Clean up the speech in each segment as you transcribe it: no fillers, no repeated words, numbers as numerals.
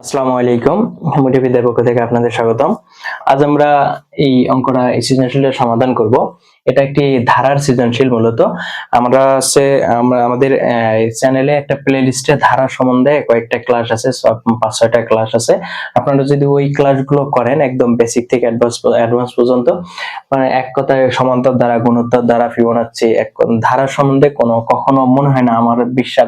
আসসালামু আলাইকুম। মোটিভিদের পক্ষ থেকে আপনাদের স্বাগতম। আজ আমরা এই অঙ্কটা সৃজনশীলের সমাধান করব। এটা একটি ধারার সৃজনশীল। মূলত আমরা আমাদের চ্যানেলে একটা প্লে লিস্টে ধারা সম্বন্ধে কয়েকটা ক্লাস আছে, 5-6টা ক্লাস আছে। আপনারা যদি ওই ক্লাসগুলো করেন একদম বেসিক থেকে অ্যাডভান্স পর্যন্ত, মানে এক কথায় সমান্তর ধারা, গুণোত্তর ধারা, ফিবোনাচ্চি, ধারা সম্বন্ধে কখনো মনে হয় না আমার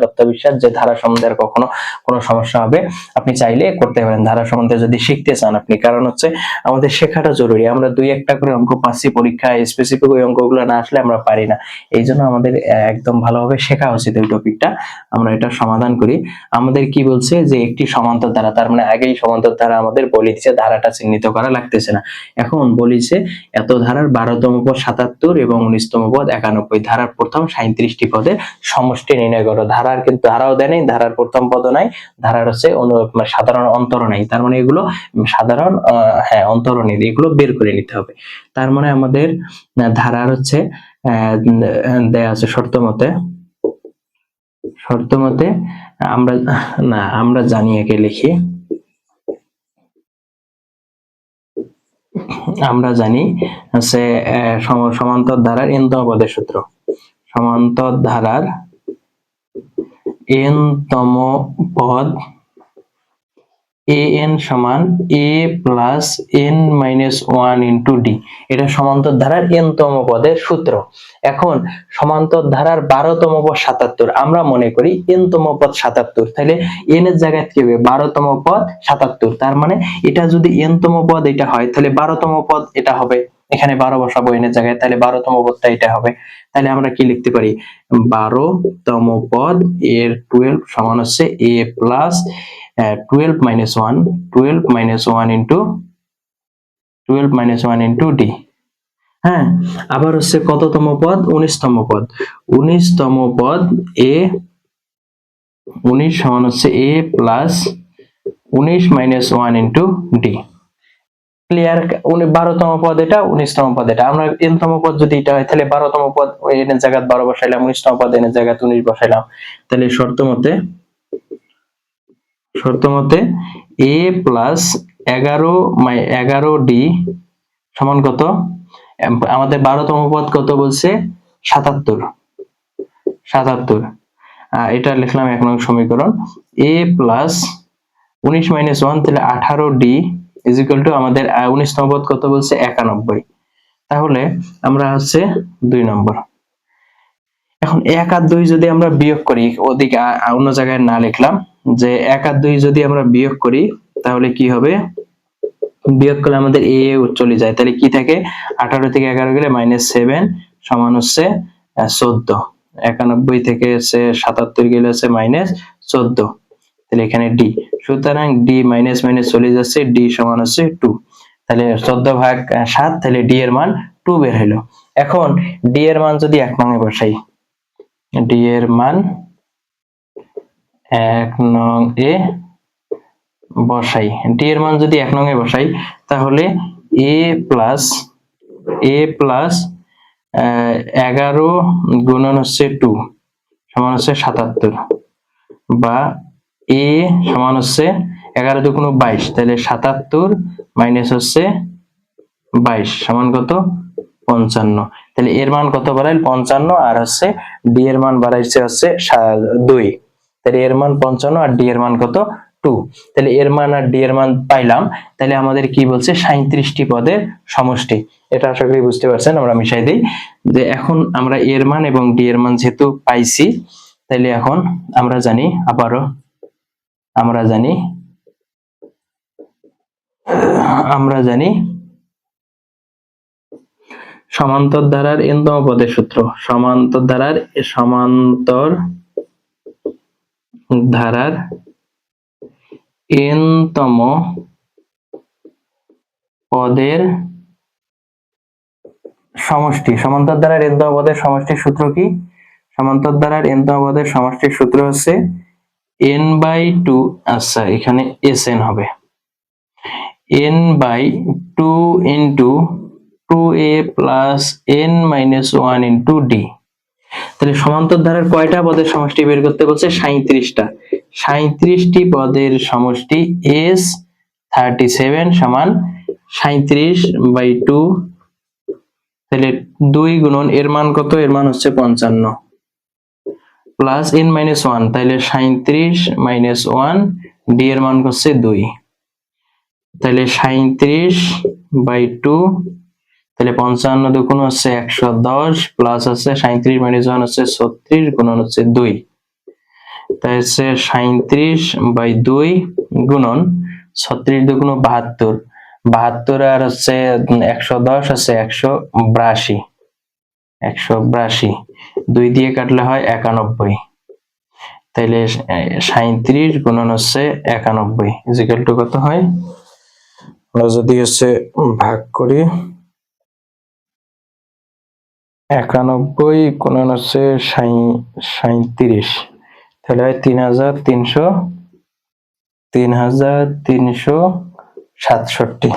আত্মবিশ্বাস যে ধারা সম্বন্ধে আর কখনো কোনো সমস্যা হবে। আপনি চাইলে করতে পারেন ধারা সম্বন্ধে যদি শিখতে চান আপনি। কারণ হচ্ছে আমাদের শেখাটা জরুরি। আমরা 2-1টা করে অঙ্ক পাচ্ছি পরীক্ষায়, স্পেসিফিক ওই অঙ্কগুলো না আসলে আমরা পারি না। এই জন্য আমাদের একদম ভালোভাবে শেখা উচিত ওই টপিকটা। আমরা এটা সমাধান করি। আমাদের কি বলছে যে একটি সমান্তর ধারা, তার মানে আগেই সমান্তর ধারা আমাদের বলে দিচ্ছে, ধারাটা চিহ্নিত করা লাগতেছে না। এখন বলিছে এত ধারার 12তম পদ 77 এবং 19তম পদ 91, ধারার প্রথম 37টি পদের সমষ্টি নির্ণয় করো। ধারার কিন্তু ধারাও দেয় নাই, ধারার প্রথম পদও নাই, ধারার হচ্ছে সাধারণ অন্তর নাই। তার মানে এগুলো সাধারণ অন্তরণী, এগুলো বের করে নিতে হবে। তার মানে আমাদের ধারার হচ্ছে দেয়া আছে শর্ত মতে আমরা জানি, একে লিখি। আমরা জানি হচ্ছে সমান্তর ধারার n-তম পদের সূত্র। সমান্তর ধারার n-তম পদ an সমান a plus n-1 into d। এটা সমান্তর ধারার n-তম পদের সূত্র। এখন সমান্তর ধারার 12তম পদ 77, আমরা মনে করি n-তম পদ 77, তাহলে n এর জায়গায় কি হবে? 12তম পদ 77। তার মানে এটা যদি n-তম পদ এটা হয়, তাহলে 12তম পদ এটা হবে। এখানে 12 বসাবো n এর জায়গায়, তাহলে 12তম পদটা এটা হবে। তাহলে আমরা কি লিখতে পারি? 12তম পদ এর 12 সমান হচ্ছে a plus 12 minus 1 into d। হ্যাঁ, আবার হচ্ছে কততম পদ? 19তম পদ। 19তম পদ a, 19 সমান হচ্ছে a plus 19 minus 1 into d। Clear? 12তম পদ এটা, 19তম পদ এটা। আমরা n-তম পদ যদি এটা হয়, তাহলে 12তম পদ n এর জায়গায় 12 বসাইলাম, 19তম পদ n এর জায়গায় 19 বসাইলাম। তাহলে শর্ত মতে a প্লাস 11d সমান কত? আমাদের 12তম পদ কত বলছে? 77। এটা লিখলাম 1 নং সমীকরণ। a প্লাস 19 মাইনাস 1, তাহলে 18d ইজ ইকুয়াল টু আমাদের 19তম পদ কত বলছে? 91। তাহলে আমরা হচ্ছে 2 নম্বর। এখন 1 আর 2 যদি আমরা বিয়োগ করি, ওদিকে অন্য জায়গায় না লিখলাম, যে 1 আর 2 যদি আমরা বিয়োগ করি তাহলে কি হবে? বিয়োগ করলে আমাদের a চলে যায়, তাহলে কি থাকে? 18 থেকে 11 গেলে -7 সমান হচ্ছে 14। 91 থেকে 77 গেলে হচ্ছে -14, তাহলে এখানে d। সুতরাং d মাইনাস চলে যাচ্ছে, d সমান হচ্ছে 2। তাহলে 14/7, তাহলে d এর মান 2 বের হলো। এখন d এর মান যদি 1 নং এ বসাই, d এর মান 1 নং এ বসাই, d এর মান যদি 1 নং এ বসাই, তাহলে a প্লাস 11 গুণন হচ্ছে 2 সমান হচ্ছে 77, বা a সমান হচ্ছে 11 দুগুণ 22, তাহলে 77 মাইনাস হচ্ছে 22 সমান কত? 55। তাহলে এর মান কত বাড়াইল? 55, আর হচ্ছে d এর মান বাড়াইছে হচ্ছে 2। তাহলে এর মান 55 আর d এর মান কত? 2। তাহলে এর মান আর d এর মান পাইলাম। তাহলে আমাদের কি বলছে? 37টি পদের সমষ্টি। এটা আশা করি বুঝতে পারছেন। আমরা মিশাই দেই যে এখন আমরা এর মান এবং d এর মান যেহেতু পাইছি, তাহলে এখন আমরা জানি সমান্তর ধারার n-তম পদের সূত্র। সমান্তর ধারার n-তম পদের সমষ্টি। সমান্তর ধারার n-তম পদের সমষ্টির সূত্র কি? সমান্তর ধারার n-তম পদের সমষ্টির সূত্র হচ্ছে n/2, আচ্ছা এখানে sn হবে, n/2 into 2a plus n-1 into d। তাহলে সমান্তর ধারার কয়টা পদের সমষ্টি বের করতে বলছে? 37টা। 37টি পদের সমষ্টি s 37 সমান 37/2, তাহলে 2 গুণন এর মান কত, এর মান হচ্ছে 55 প্লাস n-1, তাহলে 37 - 1, d এর মান হচ্ছে 2, তাহলে 37/2, তাহলে 55 দুগুণ হচ্ছে 110 প্লাস হচ্ছে 37 - 1 হচ্ছে 36 গুণন হচ্ছে 2, তাই হচ্ছে 37/2 গুণন 36 দুগুণ 72, 72 আর হচ্ছে 110 হচ্ছে 182, 2 দিয়ে কাটলে হয় 91, তাইলে 37 গুণন হচ্ছে 91 ইকুয়াল টু কত হয়, আমরা যদি হচ্ছে ভাগ করি 91 গুণন হচ্ছে 37, তাহলে হয় 3367,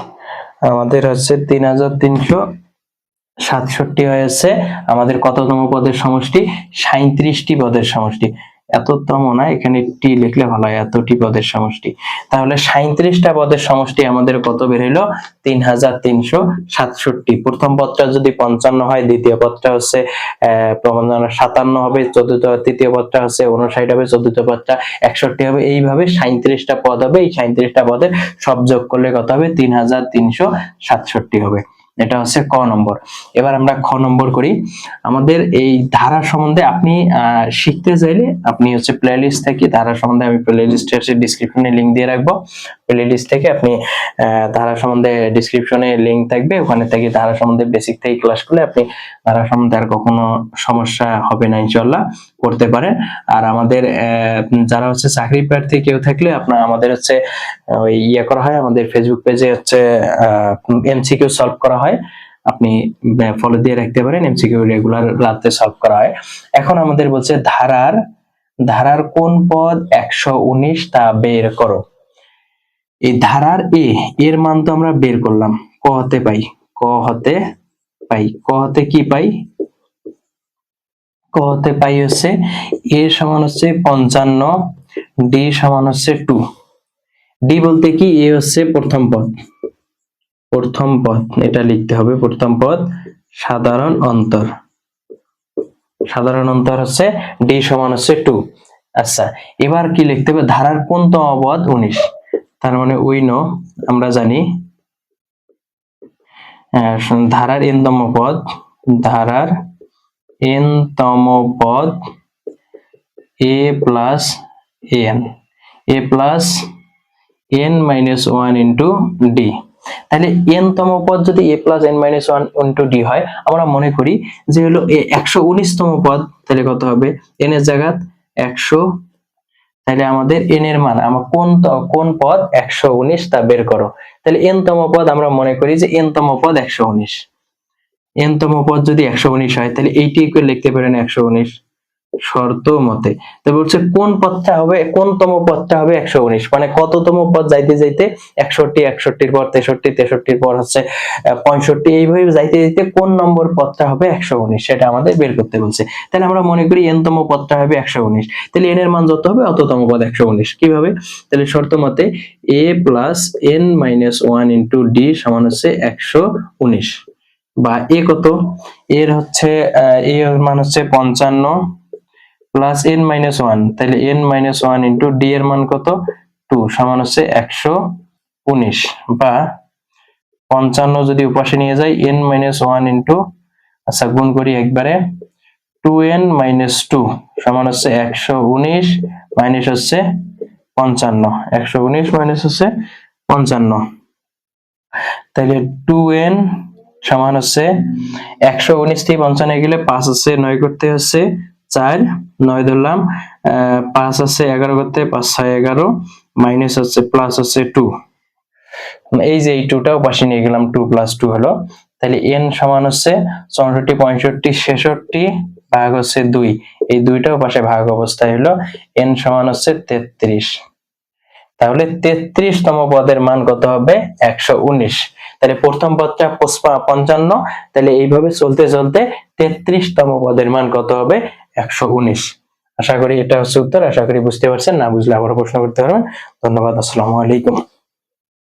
আমাদের হচ্ছে 3367 হয়েছে আমাদের কততম পদের সমষ্টি, 37টি পদের সমষ্টি। এততম না, এখানে টি লিখলে ভালো হয়, এতটি পদের সমষ্টি। তাহলে 37টা পদের সমষ্টি আমাদের কত বের হইলো, 3367। প্রথম পদটা যদি 55 হয়, দ্বিতীয় পদটা হচ্ছে 57 হবে, তৃতীয় পদটা হচ্ছে 59 হবে, চতুর্থ পদটা 61 হবে, এইভাবে 37টা পদ হবে। এই 37টা পদের সব যোগ করলে কত হবে, 3367 হবে। এটা হচ্ছে ক নম্বর। এবার আমরা খ নম্বর করি। আমাদের এই ধারা সম্বন্ধে আপনি শিখতে চাইলে আপনি হচ্ছে প্লেলিস্ট থেকে ধারা সম্বন্ধে, আমি প্লেলিস্টের ডেসক্রিপশনে লিংক দিয়ে রাখবো, প্লেলিস্ট থেকে আপনি ধারা সম্বন্ধে ডেসক্রিপশনে লিংক থাকবে, ওখানে থেকে ধারা সম্বন্ধে বেসিক থেকে ক্লাস করলে আপনি ধারা সম্বন্ধে আর কখনো সমস্যা হবে না, ইনশাআল্লাহ করতে পারেন। আর আমাদের যারা হচ্ছে চাকরি প্রার্থী কেউ থাকলে আপনার আমাদের হচ্ছে ওই ইয়ে করা হয়, আমাদের ফেসবুক পেজে হচ্ছে এমসিকিউ সলভ করা হয়, আপনি ফলো দিয়ে রাখতে পারেন, এমসিকিউ রেগুলার রাতে সলভ করা হয়। এখন আমাদের বলছে ধারার কোন পদ 119 তা বের করো। এই ধারার এর মান তো আমরা বের করলাম, ক হতে কি পাই, ক হতে পাই হচ্ছে a সমান হচ্ছে 55, d সমান হচ্ছে 2। d বলতে কি, a হচ্ছে প্রথম পদ, এটা লিখতে হবে, প্রথম পদ সাধারণ অন্তর হচ্ছে d সমান হচ্ছে 2। আচ্ছা, এবার কি লিখতে হবে, ধারার কোনতম পদ 19, তার মানে উই নো, আমরা জানি ধারার n-তম পদ a plus n-1 into d। তাহলে n-তম পদ যদি a plus n-1 into d হয়, আমরা মনে করি যে হলো 119তম পদ, তাহলে কত হবে, n এর জায়গায় 100, তাহলে আমাদের n এর মান, আমরা কোন পদ 119 তা বের করো। তাহলে n-তম পদ আমরা মনে করি যে n-তম পদ 119, n-তম পদ যদি 119 হয়, তাহলে এইটিকে লিখতে পারেন 119 শর্ত মতে। তবে বলছে কোনতম পদটা হবে 119, মানে কততম পদ যাইতে 61, পর 63, পর হচ্ছে 65, এইভাবে যাইতে কোন নম্বর পদটা হবে 119, সেটা আমাদের বের করতে বলছে। তাহলে আমরা মনে করি n-তম পদটা হবে 119, তাহলে n এর মান যত হবে অততম পদ 119। কিভাবে, তাহলে শর্ত মতে a plus n-1 into d সমান হচ্ছে 119, বা a কত, এর হচ্ছে a এর মান হচ্ছে 55 প্লাস n-1, তাহলে n-1 ইন্টু d এর মান কত, 2 সমান হচ্ছে 119, বা 55 যদি উপাশে নিয়ে যাই, n-1 ইন্টু, আচ্ছা গুণ করি একবারে, 2n-2 সমান হচ্ছে 119 মাইনাস হচ্ছে 55, 119 মাইনাস হচ্ছে 55, তাহলে 2n সমান হচ্ছে 119 থেকে 55 গেলে 5 হচ্ছে, 9 করতে হচ্ছে 4, 9 ধরলাম, 5 হচ্ছে 11 করতে, 5 6 11, মাইনাস হচ্ছে প্লাস হচ্ছে 2, এই যে এই 2টাও পাশে নিয়ে গেলাম, 2 প্লাস 2 হলো, তাহলে n সমান হচ্ছে 64 65 66 ভাগ হচ্ছে 2, এই দুইটাও পাশে ভাগ অবস্থায় হলো, n সমান হচ্ছে 33। তাহলে 33তম পদের মান কত হবে, 119। তাহলে প্রথম পদটা 55, তাহলে এইভাবে চলতে চলতে 33তম পদের মান কত হবে, 119। আশা করি এটা হচ্ছে উত্তর। আশা করি বুঝতে পারছেন, না বুঝলে আবার প্রশ্ন করতে পারবেন। ধন্যবাদ, আসসালামু আলাইকুম।